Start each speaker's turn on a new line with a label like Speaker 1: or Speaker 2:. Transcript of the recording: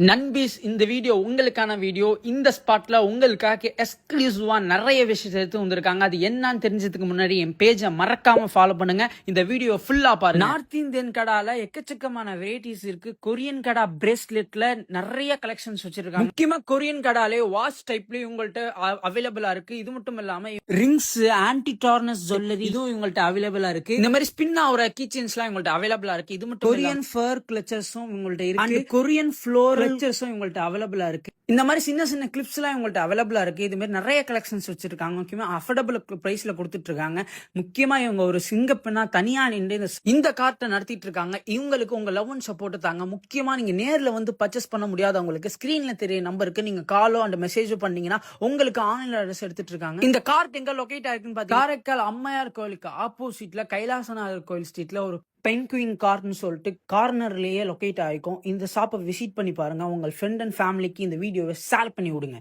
Speaker 1: நண்பீஸ் இந்த வீடியோ உங்களுக்கான வீடியோ. இந்த ஸ்பாட்ல உங்களுக்காக எக்ஸ்க்ளூசிவா நிறைய விஷயத்தை எடுத்து வந்திருக்காங்க. அது என்னன்னு தெரிஞ்சதுக்கு முன்னாடி என் பேஜை மறக்காம ஃபாலோ பண்ணுங்க. இந்த வீடியோ ஃபுல்லா பாருங்க. நார்த் இந்தியன் கடால எக்கச்சக்கமான வெரைட்டிஸ் இருக்கு. கொரியன் கடா பிரேஸ்லெட்ல நிறைய கலெக்ஷன்ஸ் வச்சிருக்காங்க. முக்கியமா கொரியன் கடாலே வாட்ச் டைப்லயும் உங்கள்ட்ட அவைலபிளா இருக்கு. இது மட்டும் இல்லாம ரிங்ஸ், ஆன்டி டார்னஸ் ஜுவல்லரி இதுவும் உங்கள்ட்ட அவைலபிளா இருக்கு. இந்த மாதிரி ஸ்பின் ஆகிற கீச்செயின்ஸ் எல்லாம் உங்கள்ட்ட அவைலபிளா இருக்கு. இது மட்டும் கொரியன் ஃபர் கிளச்சர்ஸும் உங்கள்ட்ட இருக்கு. கொரியன் ஃப்ளோர் கிளச்சர்ஸும் இவங்கள்ட்ட அவைலபிளா இருக்கு. இந்த மாதிரி சின்ன சின்ன கிளிப்ஸ் எல்லாம் இவங்கள்ட்ட அவைலபிளா இருக்கு. இது மாதிரி நிறைய கலெக்ஷன்ஸ் வச்சிருக்காங்க. முக்கியமா அஃபோர்டபுள் பிரைஸ்ல கொடுத்துட்டு இருக்காங்க. முக்கியமா இவங்க ஒரு சிங்கப்பெண்ணா தனியா நின்று இந்த கார்ட்டை நடத்திட்டு இருக்காங்க. இவங்களுக்கு உங்க லவ் அண்ட் சப்போர்ட் தாங்க. முக்கியமா நீங்க நேர்ல வந்து பர்ச்சேஸ் பண்ண முடியாதவங்களுக்கு ஸ்கிரீன்ல தெரிய நம்பருக்கு நீங்க காலோ அண்ட் மெசேஜோ பண்ணீங்கன்னா உங்களுக்கு ஆன்லைன் அட்ரஸ் எடுத்துட்டு இருக்காங்க. இந்த கார்ட் எங்க லொகேட் ஆயிருக்குன்னு பாத்தீங்கன்னா காரைக்கால் அம்மையார் கோயிலுக்கு ஆப்போசிட்ல கைலாசநாதர் கோயில் ஸ்ட்ரீட்ல ஒரு பென்குயின் கார்னு சொல்லிட்டு கார்னர்லயே லொகேட் ஆகிக்கும். இந்த ஷாப்பை விசிட் பண்ணி பாருங்க. உங்கள் ஃப்ரெண்ட் அண்ட் ஃபேமிலிக்கு இந்த வீடியோவை ஷேர் பண்ணி விடுங்க.